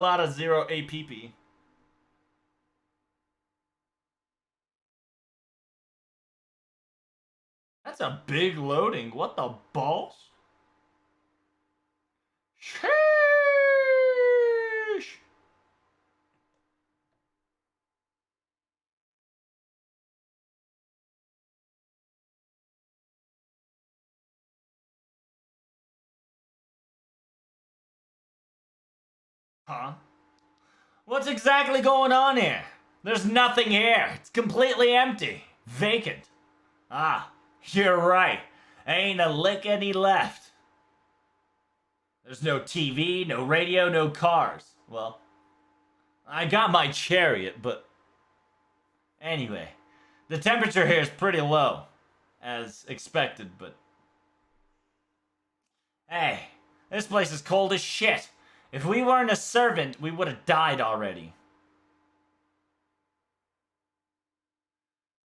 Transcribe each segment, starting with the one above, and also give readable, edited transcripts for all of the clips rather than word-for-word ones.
A lot of 0 APP. That's a big loading. What the balls? Sheesh. Huh? What's exactly going on here? There's nothing here. It's completely empty. Vacant. Ah, you're right. Ain't a lick any left. There's no TV, no radio, no cars. Well, I got my chariot, but anyway, the temperature here is pretty low, as expected, but hey, this place is cold as shit. If we weren't a servant, we would have died already.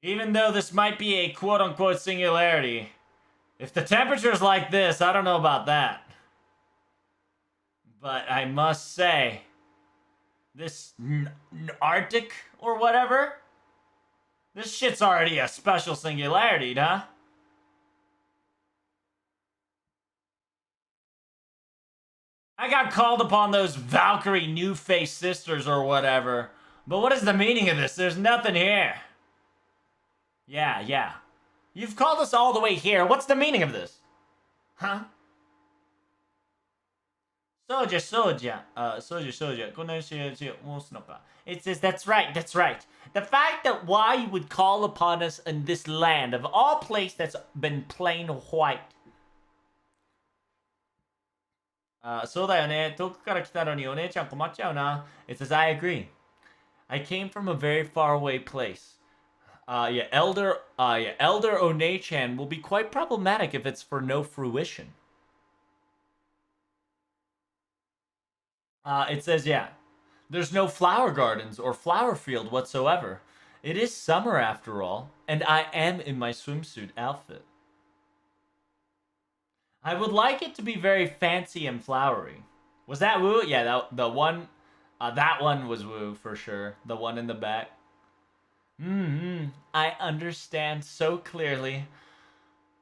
Even though this might be a quote-unquote singularity, if the temperature's like this, I don't know about that. But I must say, this Arctic or whatever, this shit's already a special singularity, huh? I got called upon those Valkyrie New Face Sisters or whatever. But what is the meaning of this? There's nothing here. Yeah. You've called us all the way here. What's the meaning of this? Huh? Soja. It says, that's right. The fact that why you would call upon us in this land, of all place that's been plain white. そうだよね。遠くから来たのにお姉ちゃん困っちゃうな. It says, I agree. I came from a very far away place. Elder One-chan will be quite problematic if it's for no fruition. It says, there's no flower gardens or flower field whatsoever. It is summer after all, and I am in my swimsuit outfit. I would like it to be very fancy and flowery. Was that woo? Yeah, that one was woo for sure. The one in the back. I understand so clearly.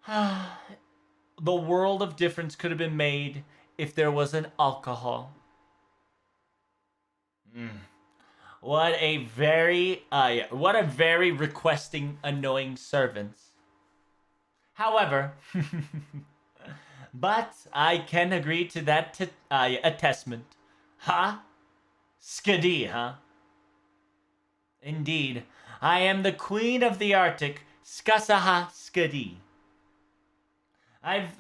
The world of difference could have been made if there was an alcohol. What a very requesting, annoying servants. However, but I can agree to that attestment. Huh? Skadi, huh? Indeed, I am the queen of the Arctic, Skasaha Skadi. I've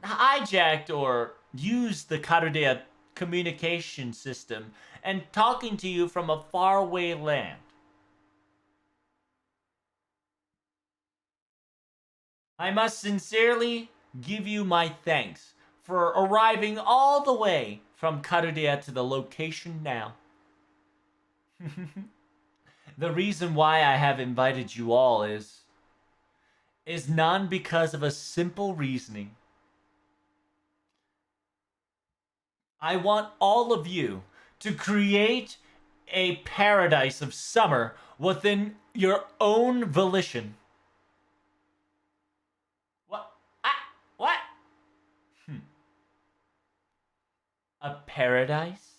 hijacked or used the Karudea communication system and talking to you from a faraway land. I must sincerely give you my thanks for arriving all the way from Karudea to the location now. The reason why I have invited you all is none because of a simple reasoning. I want all of you to create a paradise of summer within your own volition. What? A paradise?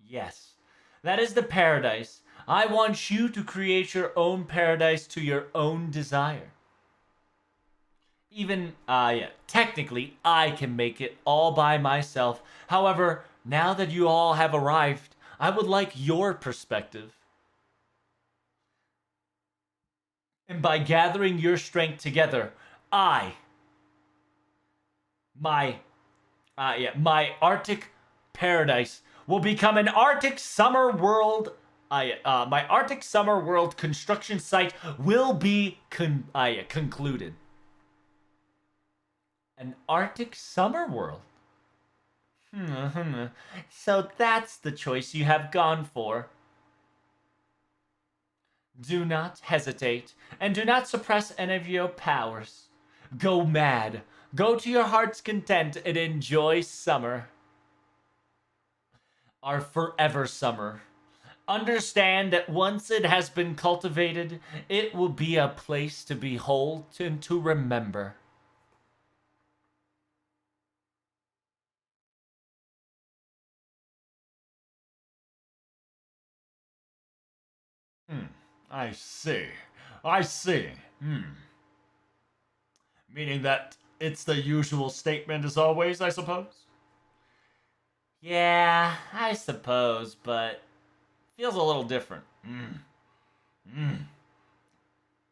Yes, that is the paradise. I want you to create your own paradise to your own desire. Even, technically, I can make it all by myself. However, now that you all have arrived, I would like your perspective. And by gathering your strength together, my Arctic paradise will become an Arctic summer world. My Arctic summer world construction site will be concluded. An Arctic summer world. So that's the choice you have gone for. Do not hesitate, and do not suppress any of your powers. Go mad. Go to your heart's content and enjoy summer. are forever summer. Understand that once it has been cultivated, it will be a place to behold and to remember. Hmm, I see. I see. Meaning that it's the usual statement as always, I suppose? Yeah, I suppose, but feels a little different.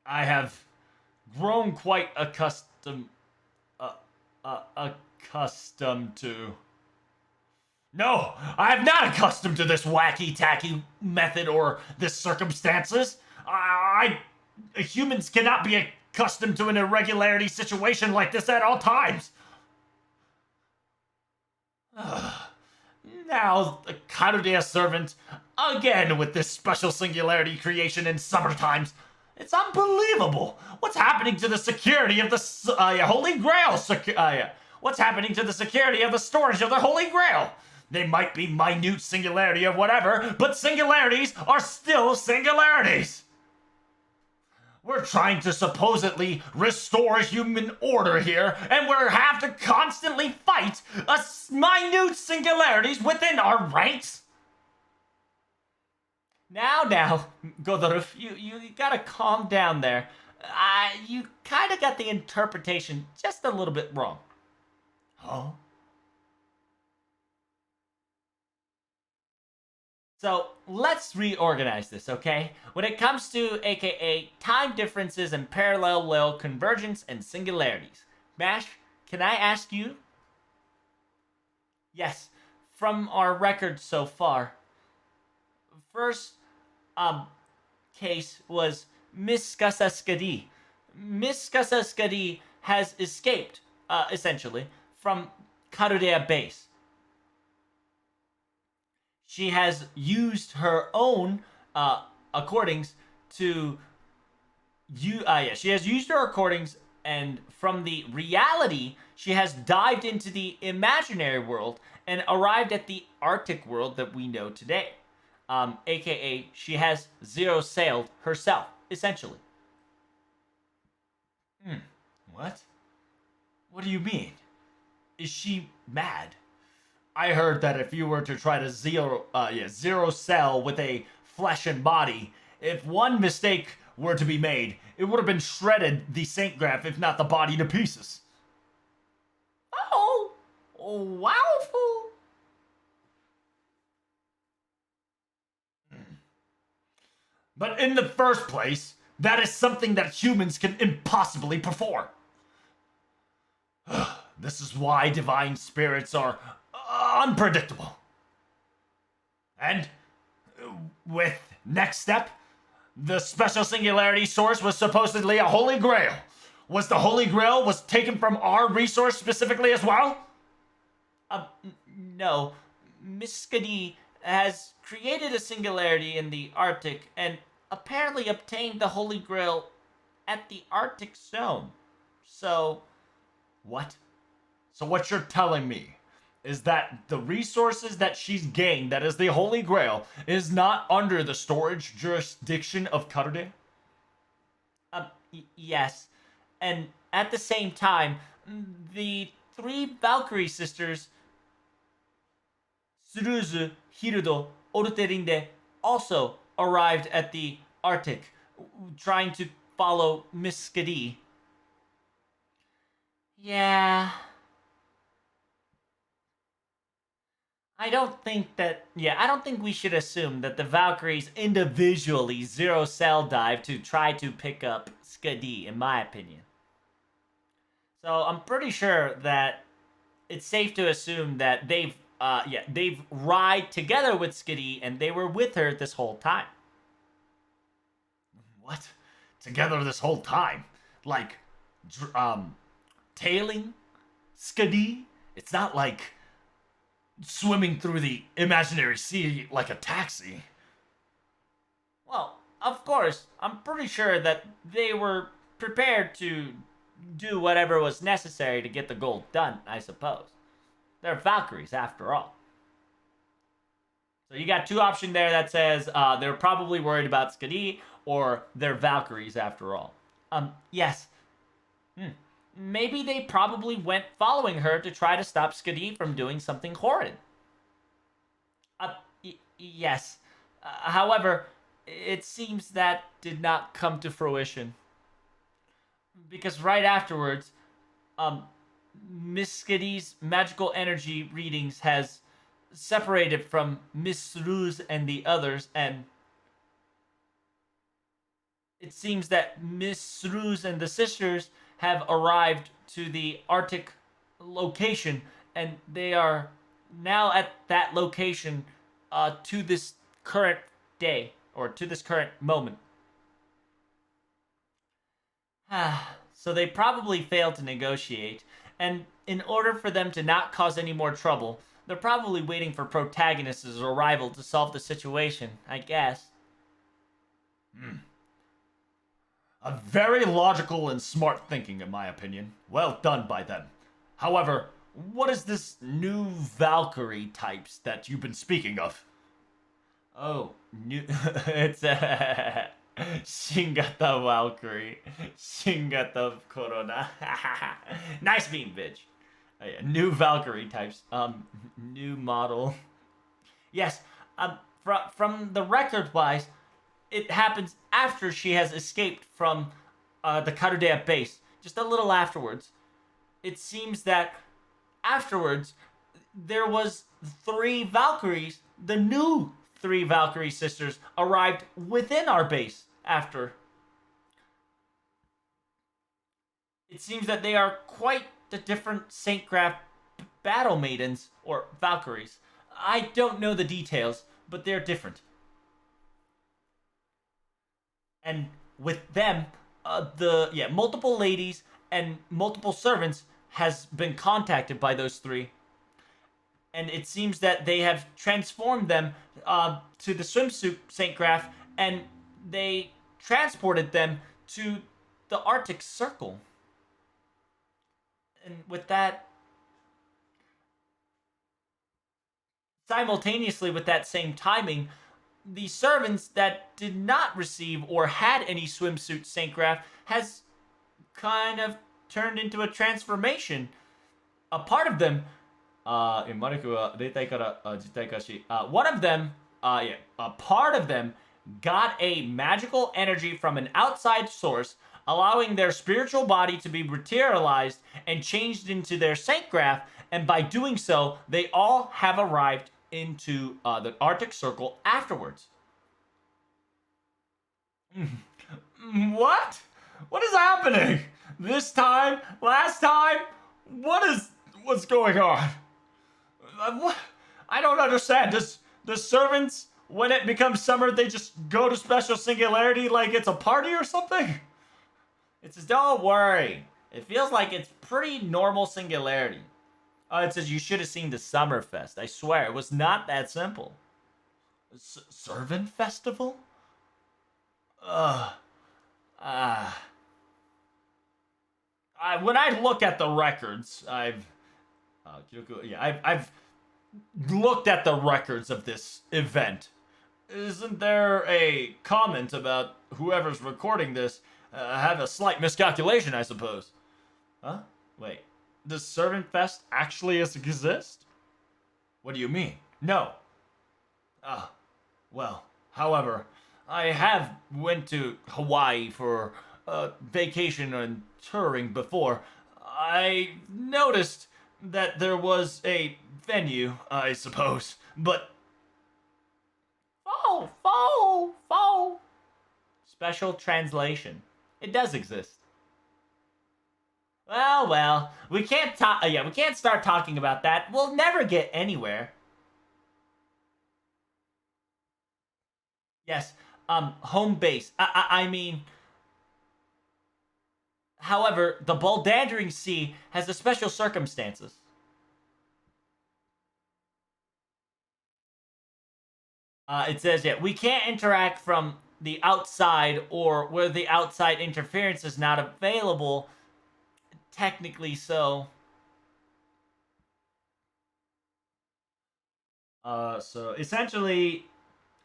I have grown quite uh, accustomed to. No, I am not accustomed to this wacky tacky method or this circumstances. Humans cannot be accustomed to an irregularity situation like this at all times. Now, the Karudia servant, again with this special singularity creation in summer times. It's unbelievable. What's happening to the security of the Holy Grail? What's happening to the security of the storage of the Holy Grail? They might be minute singularity of whatever, but singularities are still singularities. We're trying to supposedly restore human order here, and we have to constantly fight minute singularities within our ranks. Now, Godorov, you gotta calm down there. You kind of got the interpretation just a little bit wrong. Huh? So let's reorganize this, okay? When it comes to AKA time differences and parallel convergence and singularities, Mash, can I ask you? Yes, from our record so far, first case was Miss Kasaskadi. Miss Kasaskadi has escaped, essentially, from Karudea base. She has used her own accordings to she has used her recordings, and from the reality, she has dived into the imaginary world and arrived at the Arctic world that we know today. AKA, she has zero sailed herself, essentially. What? What do you mean? Is she mad? I heard that if you were to try to zero cell with a flesh and body, if one mistake were to be made, it would have been shredded the Saint Graph, if not the body, to pieces. Oh, wow. But in the first place, that is something that humans can impossibly perform. This is why divine spirits are unpredictable. And with next step, the special singularity source was supposedly a holy grail. Was the holy grail was taken from our resource specifically as well? No. Miss Skadi has created a singularity in the Arctic and apparently obtained the holy grail at the Arctic zone. So, what? So what you're telling me is that the resources that she's gained, that is the Holy Grail, is not under the storage jurisdiction of Karude? Yes. And at the same time, the three Valkyrie sisters, Suruzu, Hirudo, Orterinde, also arrived at the Arctic, trying to follow Miss Skadi. Yeah. I don't think we should assume that the Valkyries individually zero cell dive to try to pick up Skadi, in my opinion. So I'm pretty sure that it's safe to assume that they've ride together with Skadi and they were with her this whole time. What? Together this whole time? Like, tailing Skadi? It's not like swimming through the imaginary sea like a taxi. Well, of course, I'm pretty sure that they were prepared to do whatever was necessary to get the goal done, I suppose. They're Valkyries, after all. So you got two options there that says they're probably worried about Skadi or they're Valkyries after all. Yes. Hmm. Maybe they probably went following her to try to stop Skadi from doing something horrid. Yes. However, it seems that did not come to fruition. Because right afterwards, um, Miss Skadi's magical energy readings has separated from Miss Ruse and the others, and it seems that Miss Ruse and the sisters have arrived to the Arctic location, and they are now at that location to this current day, or to this current moment. So they probably failed to negotiate, and in order for them to not cause any more trouble, they're probably waiting for Protagonist's arrival to solve the situation, I guess. A very logical and smart thinking, in my opinion. Well done by them. However, what is this new Valkyrie types that you've been speaking of? Oh, new. It's Shingata Valkyrie. Shingata Corona. Nice beam, bitch. Yeah, new Valkyrie types. New model. Yes. From the record wise, it happens after she has escaped from the Karudea base. Just a little afterwards. It seems that afterwards there was three Valkyries, the new three Valkyrie sisters arrived within our base after. It seems that they are quite the different Saint Graph battle maidens or Valkyries. I don't know the details, but they're different. And with them, multiple ladies and multiple servants has been contacted by those three, and it seems that they have transformed them to the swimsuit Saint Graph, and they transported them to the Arctic Circle. And with that, simultaneously with that same timing, the servants that did not receive or had any swimsuit Saint Graph has kind of turned into a transformation. A part of them, one of them, a part of them got a magical energy from an outside source, allowing their spiritual body to be materialized and changed into their Saint Graph, and by doing so, they all have arrived into the Arctic Circle afterwards. What? What is happening? This time? Last time? What's going on? What? I don't understand. Does the servants, when it becomes summer, they just go to special singularity like it's a party or something? It says, don't worry. It feels like it's pretty normal singularity. Oh, it says you should have seen the Summerfest. I swear, it was not that simple. Servant festival? Ugh. When I look at the records, I've looked at the records of this event. Isn't there a comment about whoever's recording this had a slight miscalculation, I suppose? Huh? Wait, does Servant Fest actually exist? What do you mean? No. Ah, well, however, I have went to Hawaii for vacation and touring before. I noticed that there was a venue, I suppose, but oh. Special translation. It does exist. Well, we can't talk. We can't start talking about that. We'll never get anywhere. Yes. Home base. I mean. However, the Baldandering Sea has the special circumstances. It says, we can't interact from the outside or where the outside interference is not available. Technically so. So essentially,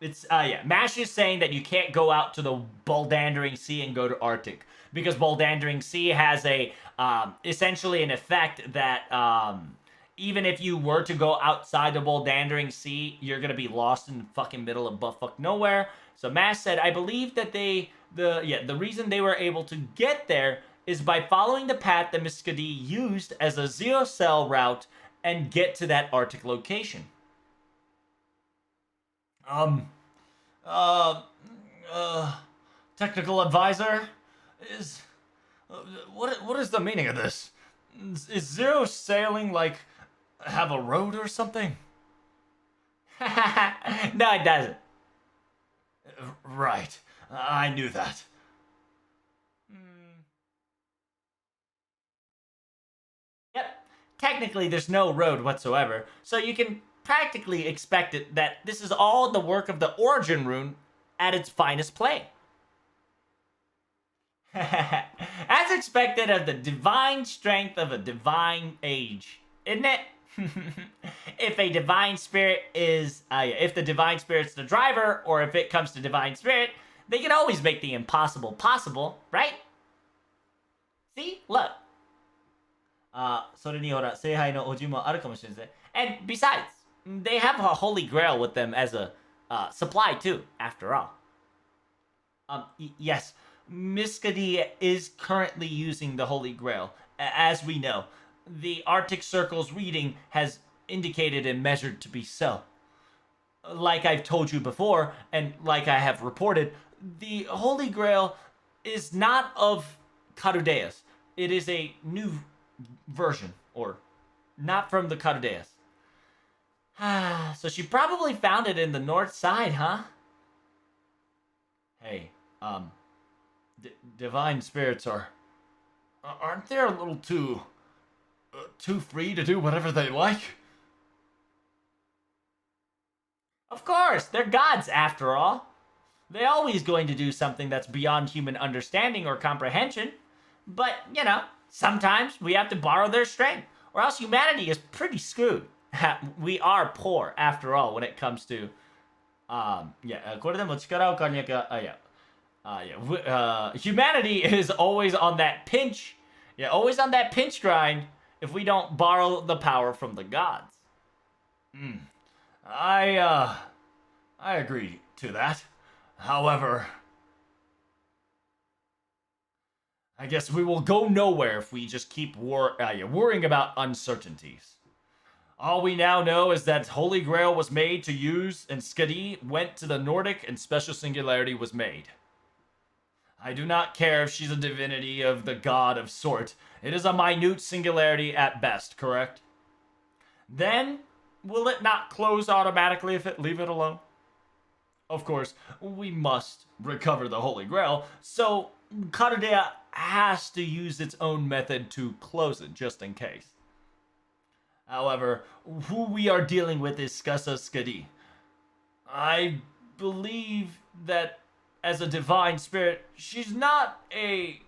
it's yeah. Mash is saying that you can't go out to the Buldandering Sea and go to Arctic because Buldandering Sea has a essentially an effect that even if you were to go outside the Buldandering Sea, you're gonna be lost in the fucking middle of buttfuck nowhere. So Mash said, I believe that the reason they were able to get there is by following the path that Miskadi used as a zero cell route and get to that Arctic location. Um, uh, uh, technical advisor is what is the meaning of this? Is zero sailing like have a road or something? No, it doesn't. Right, I knew that. Yep. Technically, there's no road whatsoever, so you can practically expect it that this is all the work of the origin rune at its finest play. As expected of the divine strength of a divine age, isn't it? If a divine spirit is, if the divine spirit's the driver, or if it comes to divine spirit, they can always make the impossible possible, right? See? Look. それにほら、聖杯のおじもあるかもしれない。And besides, they have a holy grail with them as a supply too, after all. Yes, Miskadi is currently using the holy grail, as we know. The Arctic Circle's reading has indicated and measured to be so. Like I've told you before, and like I have reported, the holy grail is not of Carudeus. It is a new version, or not from the Carudeus. So she probably found it in the north side, huh? Hey, divine spirits aren't they a little too free to do whatever they like? Of course, they're gods after all. They're always going to do something that's beyond human understanding or comprehension. But, you know, sometimes we have to borrow their strength, or else humanity is pretty screwed. We are poor, after all, when it comes to, yeah, これでも力を借りなきゃ、humanity is always on that pinch, always on that pinch grind if we don't borrow the power from the gods. I agree to that. However, I guess we will go nowhere if we just keep worrying about uncertainties. All we now know is that Holy Grail was made to use, and Skadi went to the Nordic, and Special Singularity was made. I do not care if she's a divinity of the god of sort. It is a minute singularity at best, correct? Then, will it not close automatically if it leave it alone? Of course, we must recover the Holy Grail, so Karadea has to use its own method to close it, just in case. However, who we are dealing with is Skasa Skadi. I believe that as a divine spirit, she's not a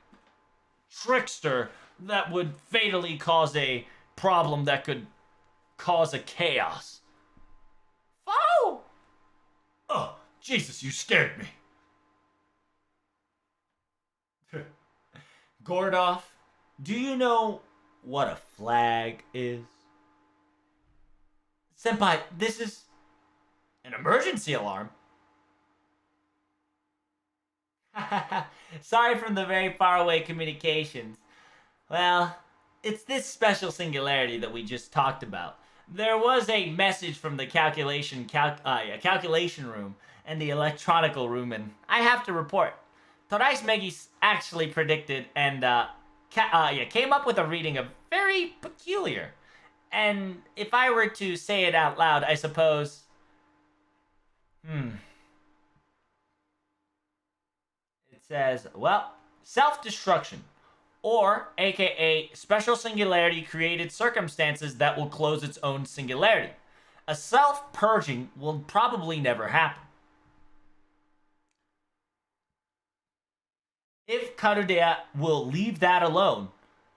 trickster that would fatally cause a problem that could cause a chaos. Oh! Oh, Jesus, you scared me. Gordov, do you know what a flag is? Senpai, this is an emergency alarm. Sorry from the very far away communications. Well, it's this special singularity that we just talked about. There was a message from the calculation room and the electronical room, and I have to report. Torais Megis actually predicted and came up with a reading of very peculiar. And if I were to say it out loud, I suppose... It says, well, self-destruction, or aka special singularity created circumstances that will close its own singularity. A self-purging will probably never happen. If Karudea will leave that alone,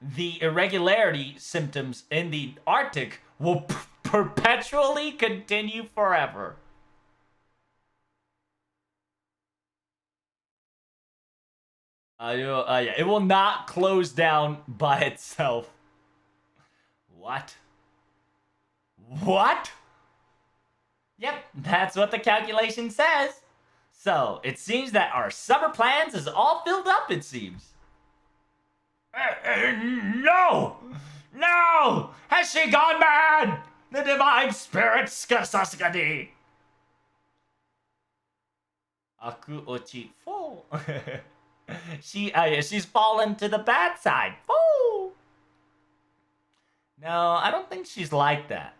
the irregularity symptoms in the Arctic will perpetually continue forever. Yeah, it will not close down by itself. What? What? Yep, that's what the calculation says. So, it seems that our summer plans is all filled up, it seems. No! No! Has she gone mad? The divine spirit Skasaskadi. Aku ochi fo. She's fallen to the bad side. Foo! No, I don't think she's like that.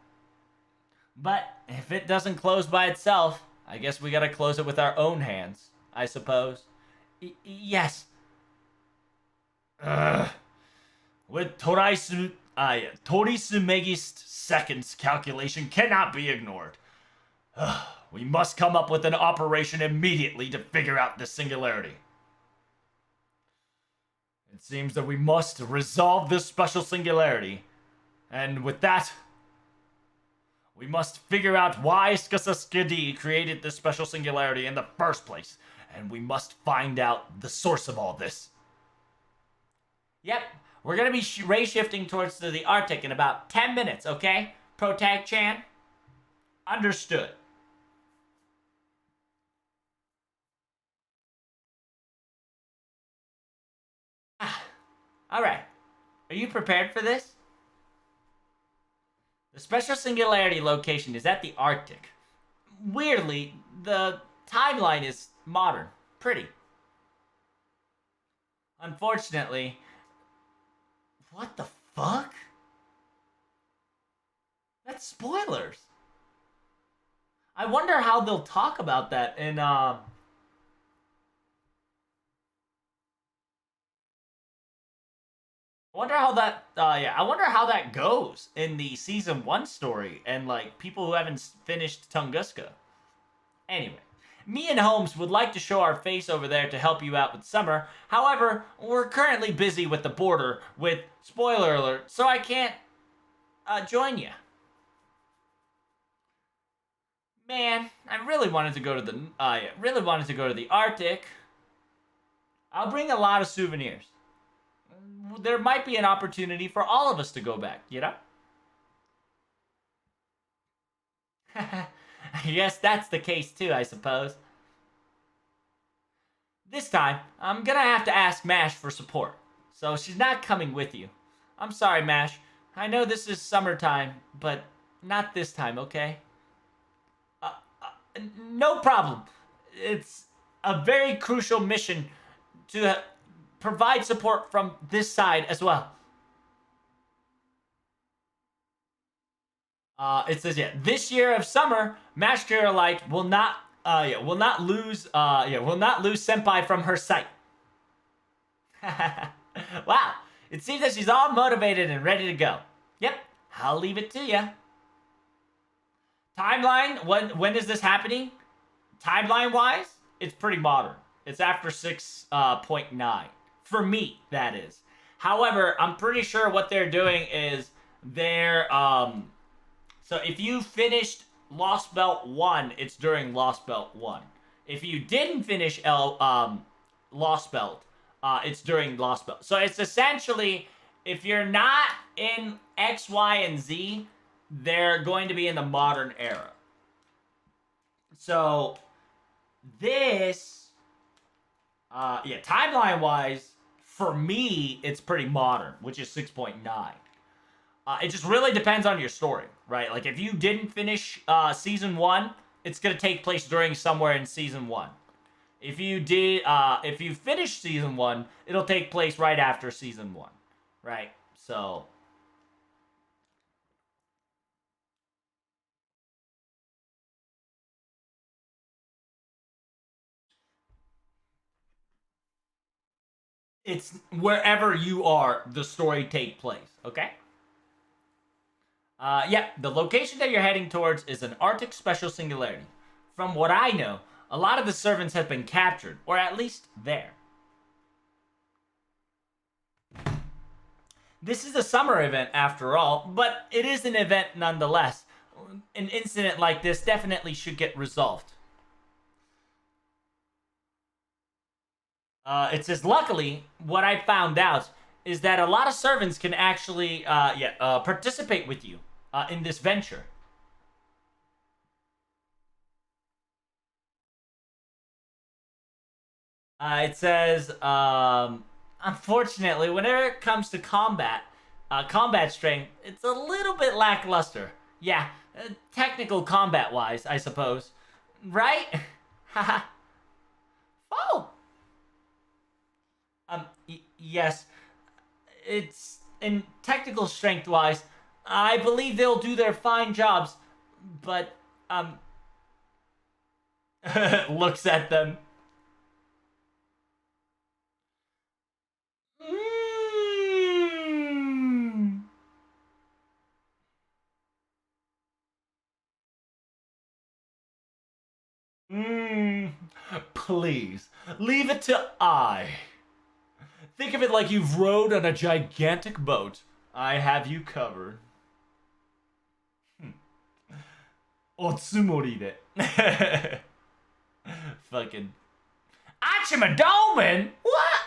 But if it doesn't close by itself, I guess we gotta close it with our own hands, I suppose. Yes. With Torisumegist seconds calculation cannot be ignored. We must come up with an operation immediately to figure out this singularity. It seems that we must resolve this special singularity. And with that, we must figure out why Skasaskidi created this special singularity in the first place. And we must find out the source of all this. Yep, we're gonna be ray shifting towards the Arctic in about 10 minutes, okay? Protag-chan? Understood. Alright. Are you prepared for this? The special singularity location is at the Arctic. Weirdly, the timeline is modern. Pretty. Unfortunately... What the fuck? That's spoilers. I wonder how they'll talk about that in, I wonder how that, I wonder how that goes in the season 1 story and, like, people who haven't finished Tunguska. Anyway, me and Holmes would like to show our face over there to help you out with summer. However, we're currently busy with the border with, spoiler alert, so I can't, join you. Man, I really wanted to go to the Arctic. I'll bring a lot of souvenirs. There might be an opportunity for all of us to go back, you know? Yes, that's the case too, I suppose. This time, I'm gonna have to ask Mash for support. So she's not coming with you. I'm sorry, Mash. I know this is summertime, but not this time, okay? No problem. It's a very crucial mission to provide support from this side as well. It says, this year of summer, Mash Light will not lose Senpai from her sight. Wow, it seems that she's all motivated and ready to go. Yep, I'll leave it to you. Timeline, when is this happening? Timeline-wise, it's pretty modern. It's after 6.9. For me, that is. However, I'm pretty sure what they're doing is they're, so if you finished Lost Belt 1, it's during Lost Belt 1. If you didn't finish Lost Belt, it's during Lost Belt. So it's essentially, if you're not in X, Y, and Z, they're going to be in the modern era. So, this, timeline-wise, for me, it's pretty modern, which is 6.9. It just really depends on your story, right? Like, if you didn't finish Season 1, it's going to take place during somewhere in Season 1. If you did, if you finished Season 1, it'll take place right after Season 1, right? So... it's wherever you are, the story take place, okay? The location that you're heading towards is an Arctic Special Singularity. From what I know, a lot of the servants have been captured, or at least there. This is a summer event after all, but it is an event nonetheless. an incident like this definitely should get resolved. It says, luckily, what I found out is that a lot of servants can actually, participate with you in this venture. It says, unfortunately, whenever it comes to combat strength, it's a little bit lackluster. Yeah, technical combat-wise, I suppose. Right? Haha. Oh! Yes. It's, in technical strength-wise, I believe they'll do their fine jobs, but, looks at them. Mm. Mm. Please, leave it to I. Think of it like you've rowed on a gigantic boat. I have you covered. Otsumori de. Fucking. Achimadoman? What?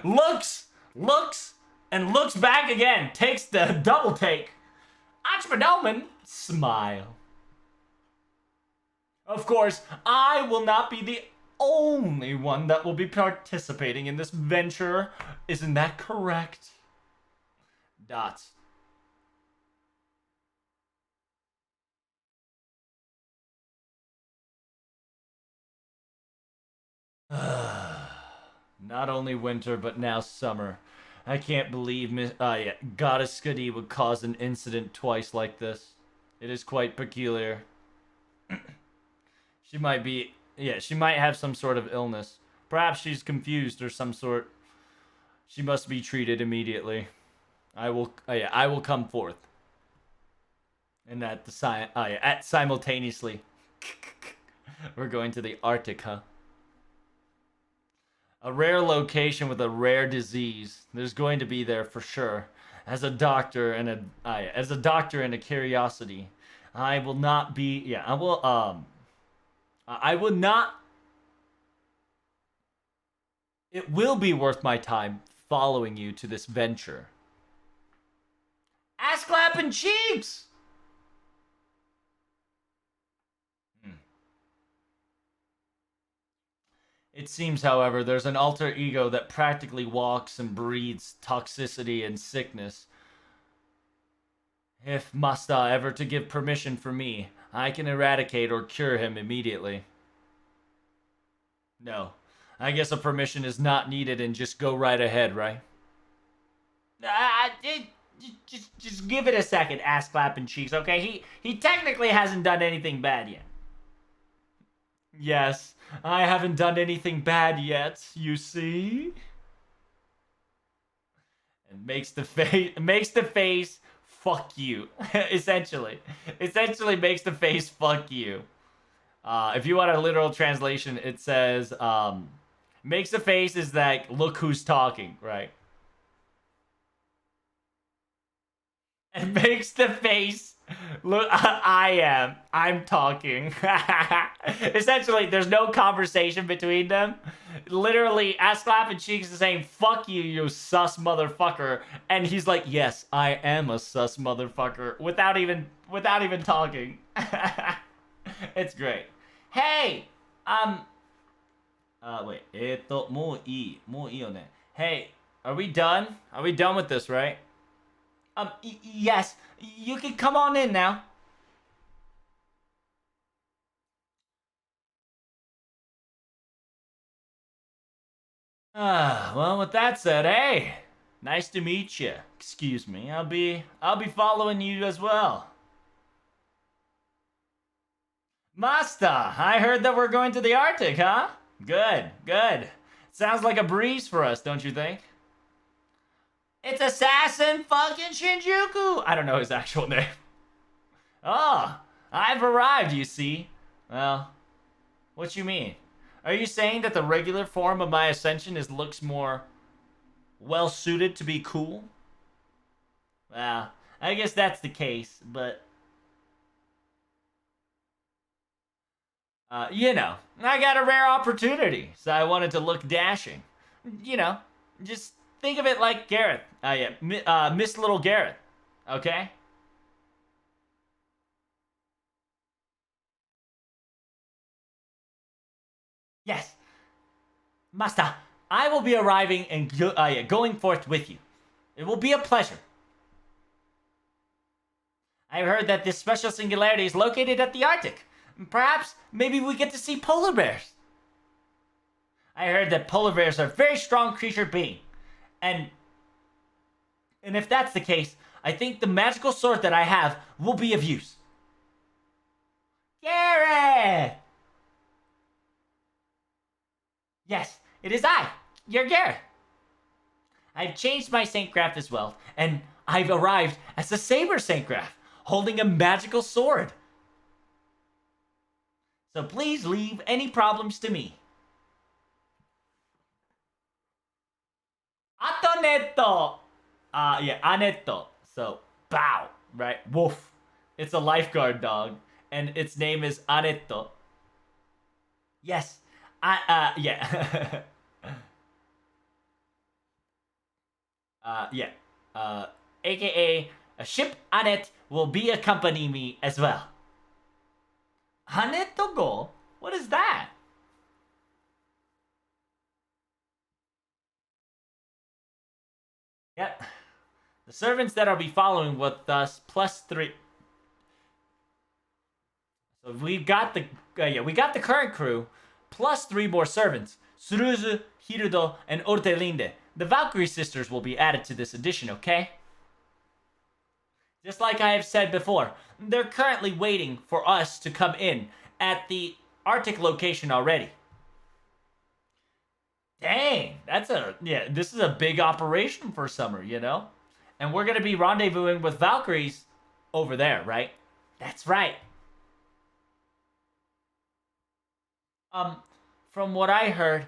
looks, and looks back again. Takes the double take. Achimadoman? Smile. Of course, I will not be the only one that will be participating in this venture. Isn't that correct? Dots. Not only winter, but now summer. I can't believe Goddess Skadi would cause an incident twice like this. It is quite peculiar. She might be... Yeah, she might have some sort of illness. Perhaps she's confused or some sort. She must be treated immediately. I will come forth. And simultaneously. We're going to the Arctic, huh? A rare location with a rare disease. There's going to be there for sure. As a doctor and a curiosity, I will not be. Yeah, I will. I will not. It will be worth my time following you to this venture. Ass clapping cheeks. It seems, however, there's an alter ego that practically walks and breathes toxicity and sickness. If Masta ever to give permission for me, I can eradicate or cure him immediately. No. I guess a permission is not needed and just go right ahead, right? Just give it a second, ass clapping cheeks, okay? He technically hasn't done anything bad yet. Yes, I haven't done anything bad yet, you see? And makes the face fuck you. Essentially makes the face fuck you. If you want a literal translation, it says makes the face is like look who's talking, right? And makes the face look I'm talking. Essentially, there's no conversation between them. Literally, ass clapping cheeks is saying, fuck you, you sus motherfucker. And he's like, yes, I am a sus motherfucker. Without even talking. It's great. Hey! Wait. もういいよね. Hey, are we done? Are we done with this, right? Yes. You can come on in now. Well, with that said, hey, nice to meet you. Excuse me. I'll be following you as well. Masta, I heard that we're going to the Arctic, huh? Good. Sounds like a breeze for us, don't you think? It's Assassin fucking Shinjuku! I don't know his actual name. Oh, I've arrived, you see. Well, what you mean? Are you saying that the regular form of my ascension looks more well-suited to be cool? Well, I guess that's the case, but I got a rare opportunity, so I wanted to look dashing. You know, just think of it like Gareth. Miss Little Gareth. Okay? Yes, Master. I will be arriving and going forth with you. It will be a pleasure. I've heard that this special singularity is located at the Arctic. Perhaps, maybe we get to see polar bears. I heard that polar bears are a very strong creature being. And if that's the case, I think the magical sword that I have will be of use. Gareth! Yes, it is I, your Gareth. I've changed my Saint Graph as well, and I've arrived as a Saber Saint Graph, holding a magical sword. So please leave any problems to me. Atoneto! Anetto. So, bow, right? Woof. It's a lifeguard dog, and its name is Anetto. Yes. Yeah. Yeah. AKA, a ship Anet will be accompanying me as well. Anetto go? What is that? Yep. The servants that will be following with us +3. So we've got we got the current crew +3 more servants. Suruzu, Hirudo, and Ortelinde. The Valkyrie sisters will be added to this addition, okay? Just like I have said before, they're currently waiting for us to come in at the Arctic location already. Dang, this is a big operation for summer, And we're gonna be rendezvousing with Valkyries over there, right? That's right. From what I heard,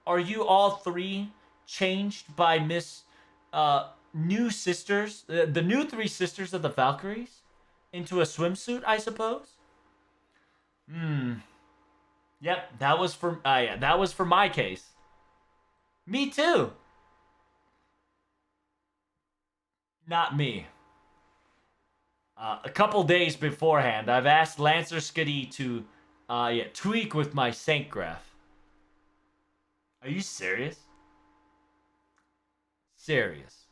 are you all three changed by Miss new sisters, the new three sisters of the Valkyries, into a swimsuit, I suppose? Yep, that was for my case. Me too. Not me. A couple days beforehand, I've asked Lancer Skiddy to tweak with my Saint Graph. Are you serious? Serious.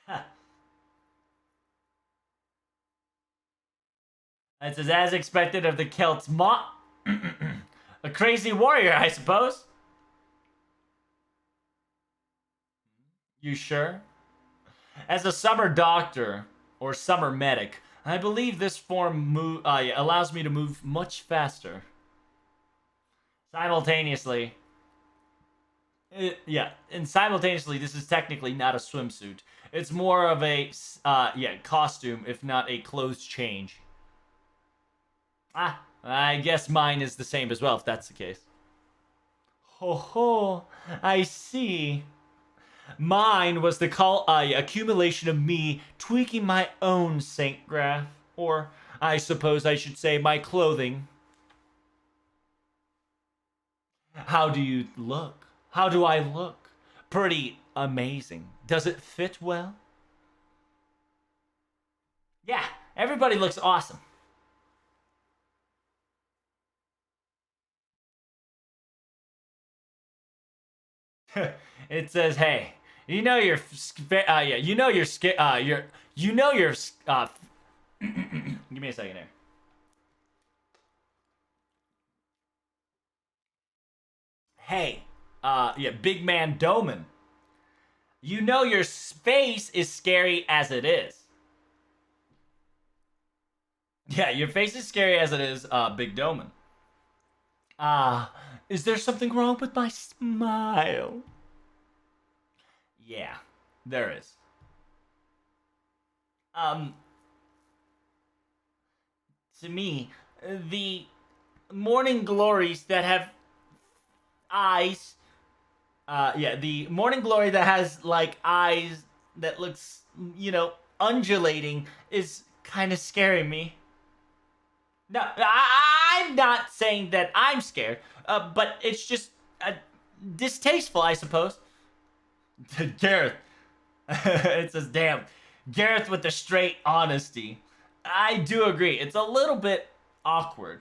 Huh. That's as expected of the Celts. A crazy warrior, I suppose. You sure? As a summer doctor, or summer medic, I believe this form allows me to move much faster. Simultaneously, and simultaneously, this is technically not a swimsuit. It's more of a, costume, if not a clothes change. I guess mine is the same as well, if that's the case. Ho ho, I see. Mine was the accumulation of me tweaking my own Saint Graph. Or, I suppose I should say, my clothing. How do you look? How do I look? Pretty amazing. Does it fit well? Yeah, everybody looks awesome. It says, "Hey, you know you're, you know you're give me a second here. Hey, big man Doman. You know your face is scary as it is. Yeah, your face is scary as it is, Big Doman. Is there something wrong with my smile? Yeah, there is. To me, the morning glories that have eyes, the morning glory that has, like, eyes that looks undulating is kind of scaring me. No, I'm not saying that I'm scared, but it's just distasteful, I suppose. Gareth. It says, damn. Gareth with the straight honesty. I do agree. It's a little bit awkward.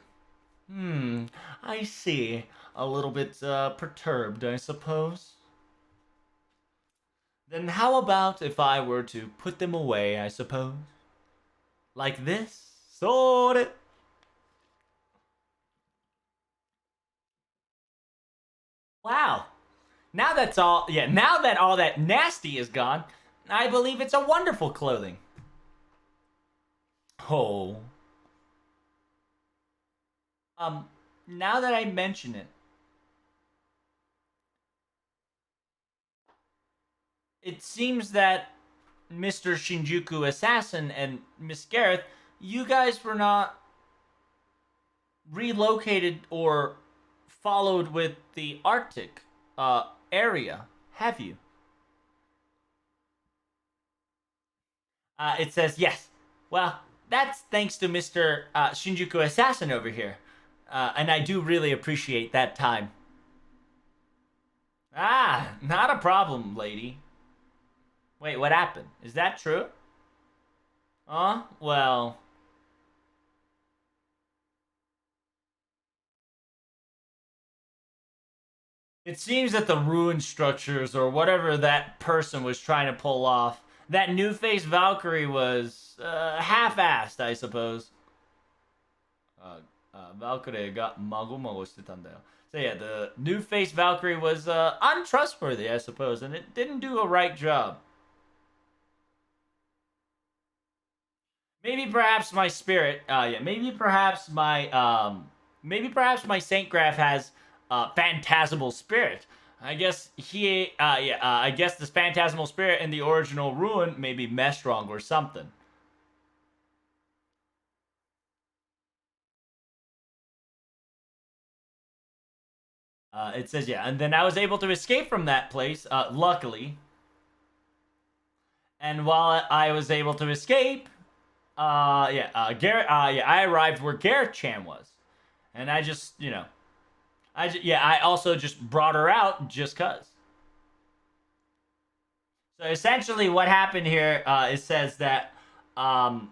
I see. A little bit perturbed, I suppose. Then how about if I were to put them away, I suppose? Like this? Sort it. Wow. Now that all that nasty is gone, I believe it's a wonderful clothing. Oh. Now that I mention it, it seems that Mr. Shinjuku Assassin and Miss Gareth, you guys were not relocated or followed with the Arctic area, have you? It says yes. Well, that's thanks to Mr. Shinjuku Assassin over here. And I do really appreciate that time. Ah, not a problem, lady. Wait, what happened? Is that true? Well. It seems that the rune structures, or whatever that person was trying to pull off, that new face Valkyrie was half-assed, I suppose. Valkyrie got mago shite. So yeah, the new face Valkyrie was untrustworthy, I suppose, and it didn't do a right job. Maybe perhaps my spirit, maybe perhaps my Saint Graph has phantasmal spirit. I guess I guess this phantasmal spirit in the original ruin maybe mesh wrong or something. It says, yeah, and then I was able to escape from that place, luckily. And while I was able to escape, I arrived where Gareth Chan was, and I just, I also just brought her out just cause. So essentially, what happened here, it says that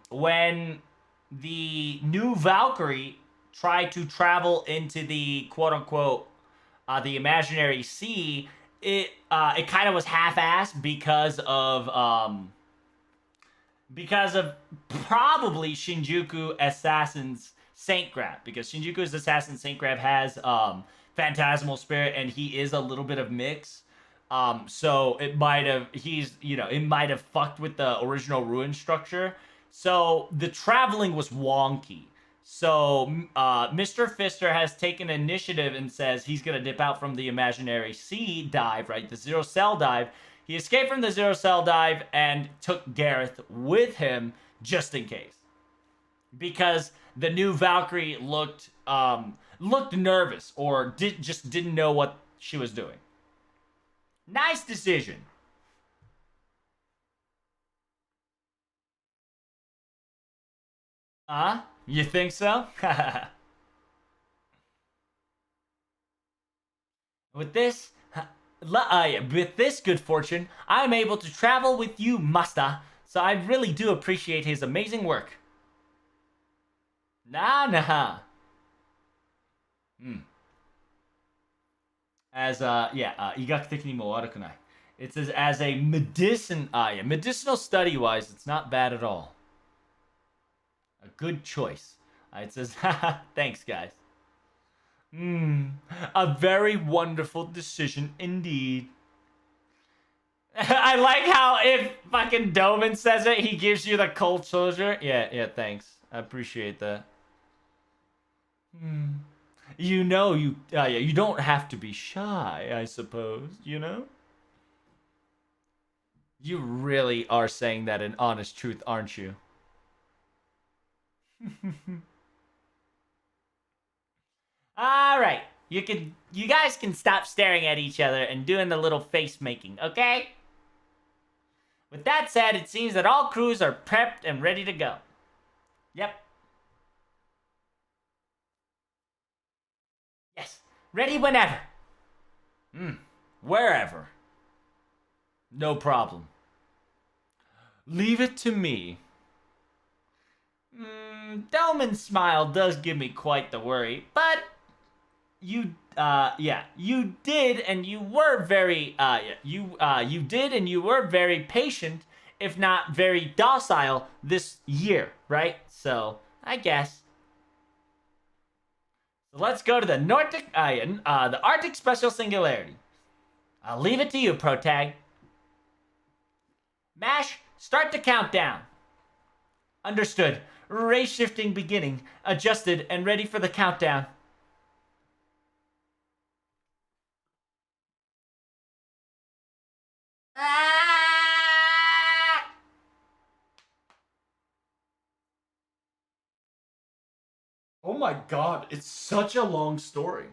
when the new Valkyrie tried to travel into the quote unquote the imaginary sea, it kind of was half-assed because of probably Shinjuku Assassin's Saint Grab, because Shinjuku's Assassin Saint Grab has Phantasmal Spirit, and he is a little bit of mix. So it might have it might have fucked with the original ruin structure. So the traveling was wonky. So Mr. Fister has taken initiative and says he's gonna dip out from the imaginary sea dive, right? The zero cell dive. He escaped from the zero cell dive and took Gareth with him just in case, because the new Valkyrie looked nervous or just didn't know what she was doing. Nice decision. You think so? With this, with this good fortune, I'm able to travel with you, Master. So I really do appreciate his amazing work. Nah. As 医学的にも悪くない. It says as a medicinal study wise, it's not bad at all. A good choice. It says, thanks, guys. A very wonderful decision indeed. I like how if fucking Doman says it, he gives you the cold shoulder. Yeah, thanks. I appreciate that. You don't have to be shy, I suppose, you know? You really are saying that in honest truth, aren't you? All right. You guys can stop staring at each other and doing the little face making, okay? With that said, it seems that all crews are prepped and ready to go. Yep. Yes, ready whenever. Wherever. No problem. Leave it to me. Delman's smile does give me quite the worry, but you did and you were very you did and you were very patient, if not very docile this year, right? So I guess. So let's go to the the Arctic Special Singularity. I'll leave it to you, Protag. Mash, start the countdown. Understood. Ray shifting beginning. Adjusted and ready for the countdown. Oh my god, it's such a long story.